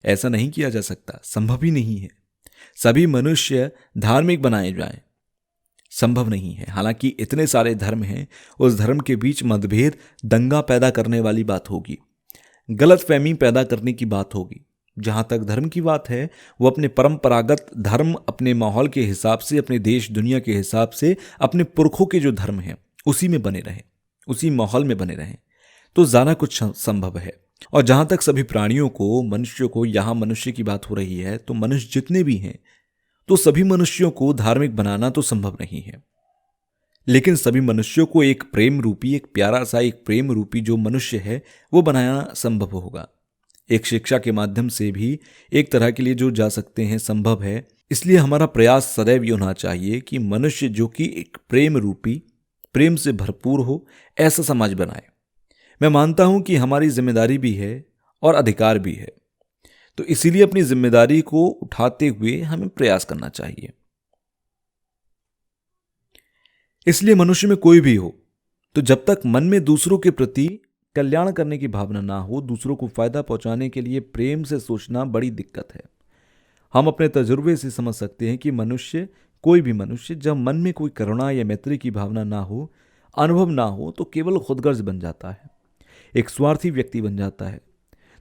ऐसा नहीं किया जा सकता, संभव ही नहीं है। सभी मनुष्य धार्मिक बनाए जाएं, संभव नहीं है। हालांकि इतने सारे धर्म हैं, उस धर्म के बीच मतभेद दंगा पैदा करने वाली बात होगी, गलतफहमी पैदा करने की बात होगी। जहां तक धर्म की बात है, वो अपने परंपरागत धर्म, अपने माहौल के हिसाब से, अपने देश दुनिया के हिसाब से, अपने पुरखों के जो धर्म हैं उसी में बने रहें, उसी माहौल में बने रहें, तो ज़्यादा कुछ संभव है। और जहां तक सभी प्राणियों को, मनुष्य को, यहाँ मनुष्य की बात हो रही है, तो मनुष्य जितने भी हैं, तो सभी मनुष्यों को धार्मिक बनाना तो संभव नहीं है। लेकिन सभी मनुष्यों को एक प्रेम रूपी, एक प्यारा सा एक प्रेम रूपी जो मनुष्य है वो बनाना संभव होगा। एक शिक्षा के माध्यम से भी एक तरह के लिए जो जा सकते हैं, संभव है। इसलिए हमारा प्रयास सदैव ये होना चाहिए कि मनुष्य जो कि एक प्रेम रूपी, प्रेम से भरपूर हो, ऐसा समाज बनाए। मैं मानता हूं कि हमारी जिम्मेदारी भी है और अधिकार भी है, तो इसीलिए अपनी जिम्मेदारी को उठाते हुए हमें प्रयास करना चाहिए। इसलिए मनुष्य में कोई भी हो, तो जब तक मन में दूसरों के प्रति कल्याण करने की भावना ना हो, दूसरों को फायदा पहुंचाने के लिए प्रेम से सोचना बड़ी दिक्कत है। हम अपने तजुर्बे से समझ सकते हैं कि मनुष्य, कोई भी मनुष्य, जब मन में कोई करुणा या मैत्री की भावना ना हो, अनुभव ना हो, तो केवल खुदगर्ज बन जाता है, एक स्वार्थी व्यक्ति बन जाता है।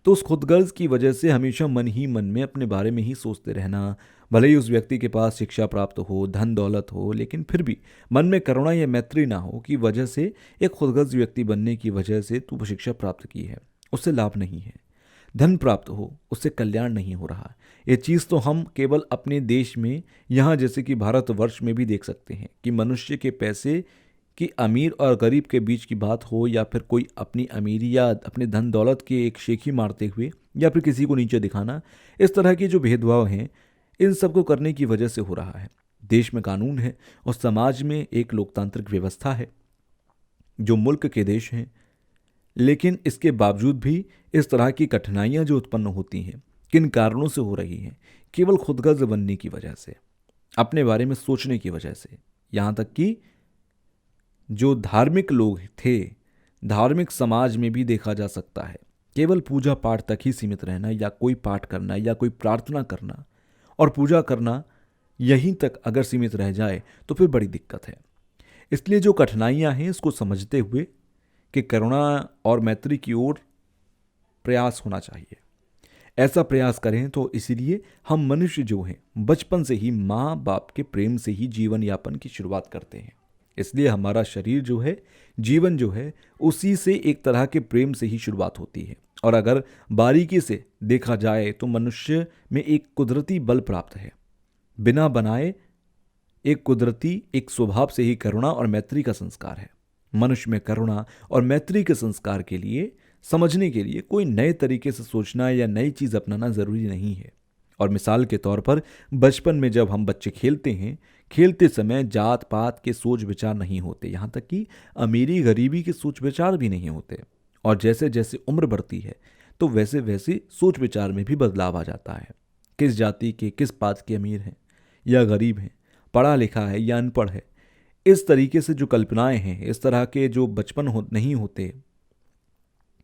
तो उस खुदगर्ज की वजह से हमेशा मन ही मन में अपने बारे में ही सोचते रहना, भले ही उस व्यक्ति के पास शिक्षा प्राप्त हो, धन दौलत हो, लेकिन फिर भी मन में करुणा या मैत्री ना हो की वजह से, एक खुदगर्ज व्यक्ति बनने की वजह से तू शिक्षा प्राप्त की है, उससे लाभ नहीं है। धन प्राप्त हो, उससे कल्याण नहीं हो रहा। ये चीज़ तो हम केवल अपने देश में, यहाँ जैसे कि भारतवर्ष में भी देख सकते हैं कि मनुष्य के पैसे कि अमीर और गरीब के बीच की बात हो, या फिर कोई अपनी अमीरी या अपने धन दौलत के एक शेखी मारते हुए, या फिर किसी को नीचे दिखाना, इस तरह के जो भेदभाव हैं, इन सबको करने की वजह से हो रहा है। देश में कानून है और समाज में एक लोकतांत्रिक व्यवस्था है, जो मुल्क के देश हैं, लेकिन इसके बावजूद भी इस तरह की कठिनाइयां जो उत्पन्न होती हैं, किन कारणों से हो रही हैं? केवल खुदगर्ज बनने की वजह से, अपने बारे में सोचने की वजह से। यहाँ तक कि जो धार्मिक लोग थे, धार्मिक समाज में भी देखा जा सकता है, केवल पूजा पाठ तक ही सीमित रहना, या कोई पाठ करना, या कोई प्रार्थना करना और पूजा करना, यहीं तक अगर सीमित रह जाए तो फिर बड़ी दिक्कत है। इसलिए जो कठिनाइयां हैं, इसको समझते हुए कि करुणा और मैत्री की ओर प्रयास होना चाहिए। ऐसा प्रयास करें तो इसीलिए हम मनुष्य जो हैं, बचपन से ही माँ बाप के प्रेम से ही जीवन यापन की शुरुआत करते हैं। इसलिए हमारा शरीर जो है, जीवन जो है, उसी से एक तरह के प्रेम से ही शुरुआत होती है। और अगर बारीकी से देखा जाए तो मनुष्य में एक कुदरती बल प्राप्त है, बिना बनाए एक कुदरती एक स्वभाव से ही करुणा और मैत्री का संस्कार है। मनुष्य में करुणा और मैत्री के संस्कार के लिए, समझने के लिए कोई नए तरीके से सोचना या नई चीज़ अपनाना ज़रूरी नहीं है। और मिसाल के तौर पर, बचपन में जब हम बच्चे खेलते हैं, खेलते समय जात पात के सोच विचार नहीं होते, यहाँ तक कि अमीरी गरीबी के सोच विचार भी नहीं होते। और जैसे जैसे उम्र बढ़ती है तो वैसे वैसे सोच विचार में भी बदलाव आ जाता है। किस जाति के, किस पात के अमीर हैं या गरीब हैं, पढ़ा लिखा है या अनपढ़ है, इस तरीके से जो कल्पनाएं हैं, इस तरह के जो बचपन नहीं होते,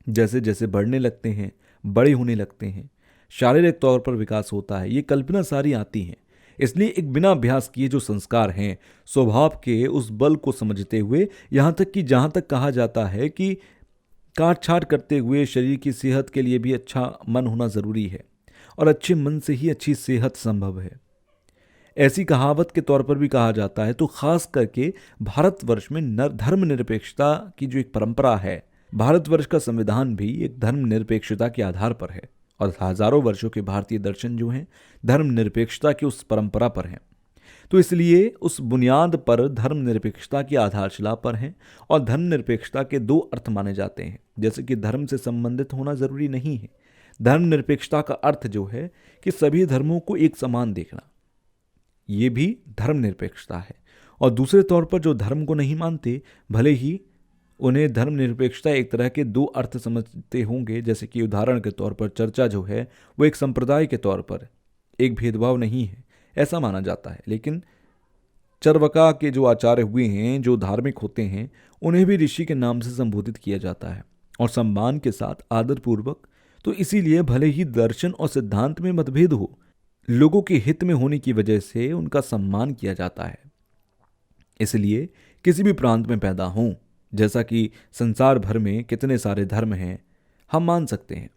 जैसे जैसे बढ़ने लगते हैं, बड़े होने लगते हैं, शारीरिक तौर पर विकास होता है, ये कल्पना सारी आती हैं। इसलिए एक बिना अभ्यास किए जो संस्कार हैं, स्वभाव के उस बल को समझते हुए, यहाँ तक कि जहाँ तक कहा जाता है कि काट छाट करते हुए शरीर की सेहत के लिए भी अच्छा मन होना ज़रूरी है, और अच्छे मन से ही अच्छी सेहत संभव है, ऐसी कहावत के तौर पर भी कहा जाता है। तो खास करके भारतवर्ष में धर्मनिरपेक्षता की जो एक परंपरा है, भारतवर्ष का संविधान भी एक धर्मनिरपेक्षता के आधार पर है, और हजारों वर्षों के भारतीय दर्शन जो हैं, धर्मनिरपेक्षता की उस परंपरा पर हैं। तो इसलिए उस बुनियाद पर, धर्मनिरपेक्षता की आधारशिला पर हैं। और धर्मनिरपेक्षता के दो अर्थ माने जाते हैं, जैसे कि धर्म से संबंधित होना ज़रूरी नहीं है। धर्मनिरपेक्षता का अर्थ जो है कि सभी धर्मों को एक समान देखना, ये भी धर्मनिरपेक्षता है। और दूसरे तौर पर जो धर्म को नहीं मानते, भले ही उन्हें धर्मनिरपेक्षता एक तरह के दो अर्थ समझते होंगे, जैसे कि उदाहरण के तौर पर चर्चा जो है वो एक संप्रदाय के तौर पर एक भेदभाव नहीं है, ऐसा माना जाता है। लेकिन चरवका के जो आचार्य हुए हैं, जो धार्मिक होते हैं, उन्हें भी ऋषि के नाम से संबोधित किया जाता है, और सम्मान के साथ आदरपूर्वक तो इसीलिए भले ही दर्शन और सिद्धांत में मतभेद हो, लोगों के हित में होने की वजह से उनका सम्मान किया जाता है। इसलिए किसी भी प्रांत में पैदा हों, जैसा कि संसार भर में कितने सारे धर्म हैं, हम मान सकते हैं।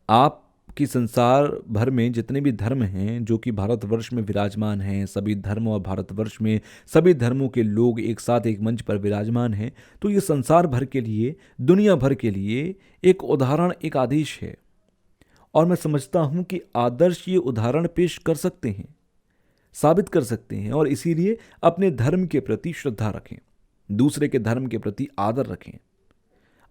आपकी संसार भर में जितने भी धर्म हैं जो कि भारतवर्ष में विराजमान हैं, सभी धर्म और भारतवर्ष में सभी धर्मों के लोग एक साथ एक मंच पर विराजमान हैं, तो ये संसार भर के लिए, दुनिया भर के लिए एक उदाहरण, एक आदेश है। और मैं समझता हूं कि आदर्श ये उदाहरण पेश कर सकते हैं, साबित कर सकते हैं, और इसीलिए अपने धर्म के प्रति श्रद्धा रखें, दूसरे के धर्म के प्रति आदर रखें।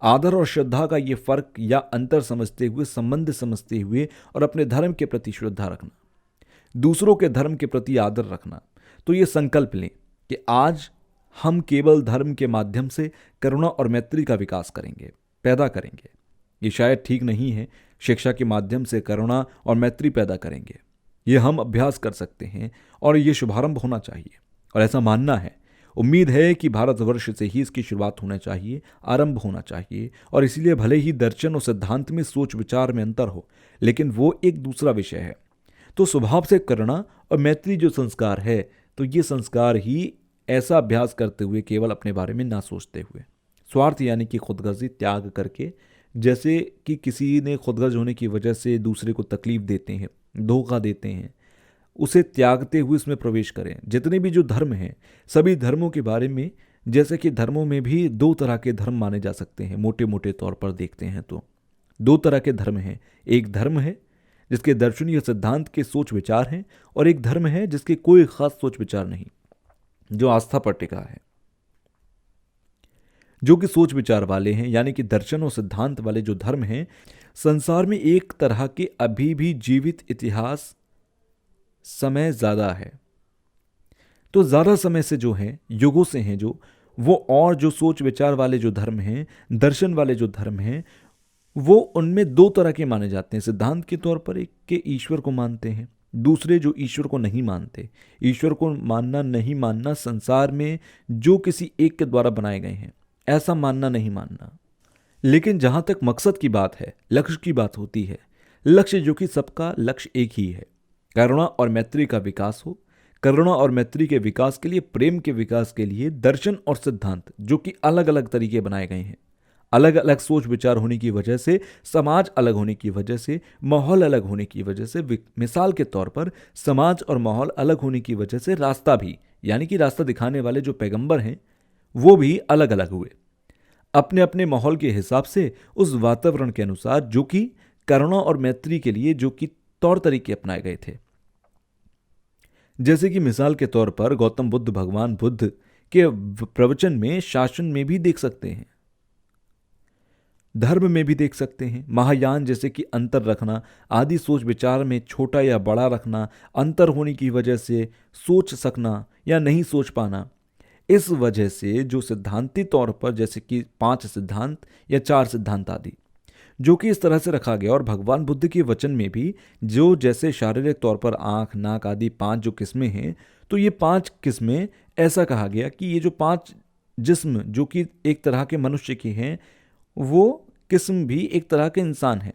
आदर और श्रद्धा का ये फर्क या अंतर समझते हुए, संबंध समझते हुए, और अपने धर्म के प्रति श्रद्धा रखना, दूसरों के धर्म के प्रति आदर रखना। तो ये संकल्प लें कि आज हम केवल धर्म के माध्यम से करुणा और मैत्री का विकास करेंगे, पैदा करेंगे। ये शायद ठीक नहीं है, शिक्षा के माध्यम से करुणा और मैत्री पैदा करेंगे। ये हम अभ्यास कर सकते हैं और ये शुभारंभ होना चाहिए, और ऐसा मानना है, उम्मीद है कि भारतवर्ष से ही इसकी शुरुआत होना चाहिए, आरंभ होना चाहिए। और इसीलिए भले ही दर्शन और सिद्धांत में, सोच विचार में अंतर हो, लेकिन वो एक दूसरा विषय है। तो स्वभाव से करुणा और मैत्री जो संस्कार है, तो ये संस्कार ही ऐसा अभ्यास करते हुए, केवल अपने बारे में ना सोचते हुए, स्वार्थ यानी कि खुदगर्जी त्याग करके, जैसे कि किसी ने खुदगर्ज होने की वजह से दूसरे को तकलीफ देते हैं, धोखा देते हैं, उसे त्यागते हुए उसमें प्रवेश करें। जितने भी जो धर्म हैं, सभी धर्मों के बारे में, जैसे कि धर्मों में भी दो तरह के धर्म माने जा सकते हैं, मोटे मोटे तौर पर देखते हैं तो दो तरह के धर्म हैं। एक धर्म है जिसके दर्शनीय सिद्धांत के सोच विचार हैं, और एक धर्म है जिसके कोई खास सोच विचार नहीं, जो आस्था पर टिका है, जो कि सोच विचार वाले हैं, यानी कि दर्शन और सिद्धांत वाले जो धर्म हैं। संसार में एक तरह के अभी भी जीवित इतिहास समय ज्यादा है, तो ज्यादा समय से जो हैं, युगों से हैं जो वो, और जो सोच विचार वाले जो धर्म हैं, दर्शन वाले जो धर्म हैं, वो उनमें दो तरह के माने जाते हैं। सिद्धांत के तौर पर एक के ईश्वर को मानते हैं, दूसरे जो ईश्वर को नहीं मानते। ईश्वर को मानना नहीं मानना संसार में जो किसी एक के द्वारा बनाए गए हैं, ऐसा मानना नहीं मानना। लेकिन जहां तक मकसद की बात है, लक्ष्य की बात होती है, लक्ष्य जो कि सबका लक्ष्य एक ही है, करुणा और मैत्री का विकास हो। करुणा और मैत्री के विकास के लिए, प्रेम के विकास के लिए दर्शन और सिद्धांत जो कि अलग अलग तरीके बनाए गए हैं, अलग अलग सोच विचार होने की वजह से, समाज अलग होने की वजह से, माहौल अलग होने की वजह से, मिसाल के तौर पर समाज और माहौल अलग होने की वजह से रास्ता भी, यानी कि रास्ता दिखाने वाले जो पैगंबर हैं, वो भी अलग अलग हुए, अपने अपने माहौल के हिसाब से, उस वातावरण के अनुसार, जो कि करुणा और मैत्री के लिए जो कि तौर तरीके अपनाए गए थे। जैसे कि मिसाल के तौर पर गौतम बुद्ध, भगवान बुद्ध के प्रवचन में, शासन में भी देख सकते हैं, धर्म में भी देख सकते हैं। महायान जैसे कि अंतर रखना, आदि सोच विचार में छोटा या बड़ा रखना, अंतर होने की वजह से सोच सकना या नहीं सोच पाना, इस वजह से जो सिद्धांती तौर पर, जैसे कि 5 सिद्धांत या 4 सिद्धांत आदि, जो कि इस तरह से रखा गया। और भगवान बुद्ध के वचन में भी जो, जैसे शारीरिक तौर पर आंख, नाक आदि 5 जो किस्में हैं, तो ये 5 किस्में, ऐसा कहा गया कि ये जो 5 जिस्म जो कि एक तरह के मनुष्य के हैं, वो किस्म भी एक तरह के इंसान है,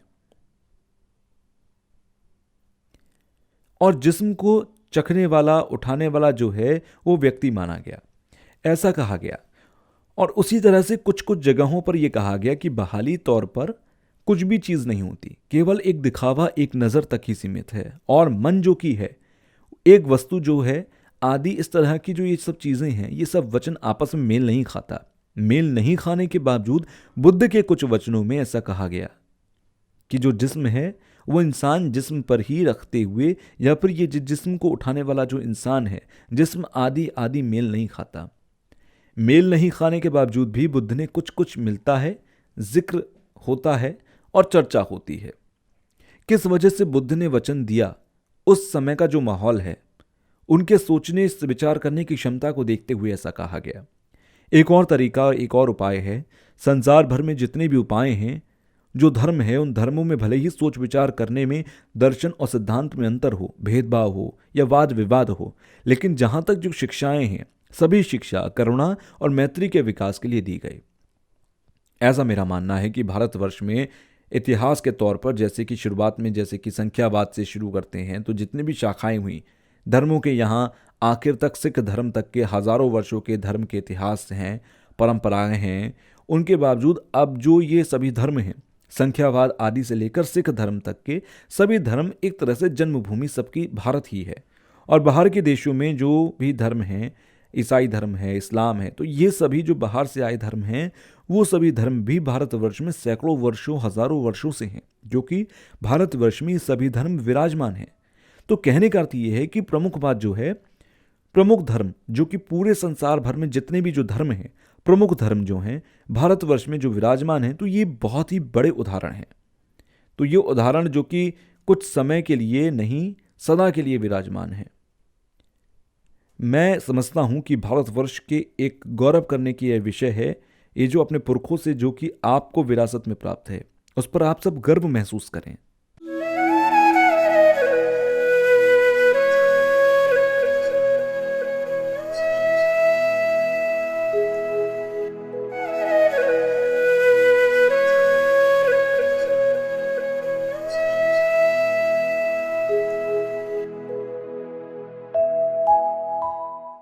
और जिस्म को चखने वाला, उठाने वाला जो है, वो व्यक्ति माना गया, ऐसा कहा गया। और उसी तरह से कुछ कुछ जगहों पर यह कहा गया कि बहाली तौर पर कुछ भी चीज नहीं होती, केवल एक दिखावा, एक नजर तक ही सीमित है। और मन जो की है, एक वस्तु जो है आदि, इस तरह की जो ये सब चीजें हैं, ये सब वचन आपस में मेल नहीं खाता। मेल नहीं खाने के बावजूद बुद्ध के कुछ वचनों में ऐसा कहा गया कि जो जिस्म है, वो इंसान जिस्म पर ही रखते हुए, या फिर ये जिस्म को उठाने वाला जो इंसान है, जिस्म आदि आदि मेल नहीं खाता। मेल नहीं खाने के बावजूद भी बुद्ध ने कुछ कुछ मिलता है, जिक्र होता है और चर्चा होती है। किस वजह से बुद्ध ने वचन दिया, उस समय का जो माहौल है, उनके सोचने, विचार करने की क्षमता को देखते हुए ऐसा कहा गया। एक और तरीका, एक और उपाय है, संसार भर में जितने भी उपाय हैं, जो धर्म है, उन धर्मों में भले ही सोच विचार करने में, दर्शन और सिद्धांत में अंतर हो, भेदभाव हो या वाद विवाद हो, लेकिन जहां तक जो शिक्षाएं हैं, सभी शिक्षा करुणा और मैत्री के विकास के लिए दी गई। ऐसा मेरा मानना है कि भारतवर्ष में इतिहास के तौर पर जैसे कि शुरुआत में जैसे कि संख्यावाद से शुरू करते हैं, तो जितने भी शाखाएं हुई धर्मों के, यहाँ आखिर तक सिख धर्म तक के हजारों वर्षों के धर्म के इतिहास हैं, परंपराएं हैं। उनके बावजूद अब जो ये सभी धर्म हैं, संख्यावाद आदि से लेकर सिख धर्म तक के सभी धर्म, एक तरह से जन्मभूमि सबकी भारत ही है। और बाहर के देशों में जो भी धर्म हैं, ईसाई धर्म है, इस्लाम है, तो ये सभी जो बाहर से आए धर्म हैं, वो सभी धर्म भी भारतवर्ष में सैकड़ों वर्षों, हजारों वर्षों से हैं, जो कि भारतवर्ष में ये सभी धर्म विराजमान हैं। तो कहने का अर्थ ये है कि प्रमुख बात जो है, प्रमुख धर्म जो कि पूरे संसार भर में जितने भी जो धर्म हैं, प्रमुख धर्म जो हैं भारतवर्ष में जो विराजमान हैं, तो ये बहुत ही बड़े उदाहरण हैं। तो ये उदाहरण जो कि कुछ समय के लिए नहीं, सदा के लिए विराजमान है। मैं समझता हूं कि भारतवर्ष के एक गौरव करने की यह विषय है, ये जो अपने पुरखों से जो कि आपको विरासत में प्राप्त है, उस पर आप सब गर्व महसूस करें।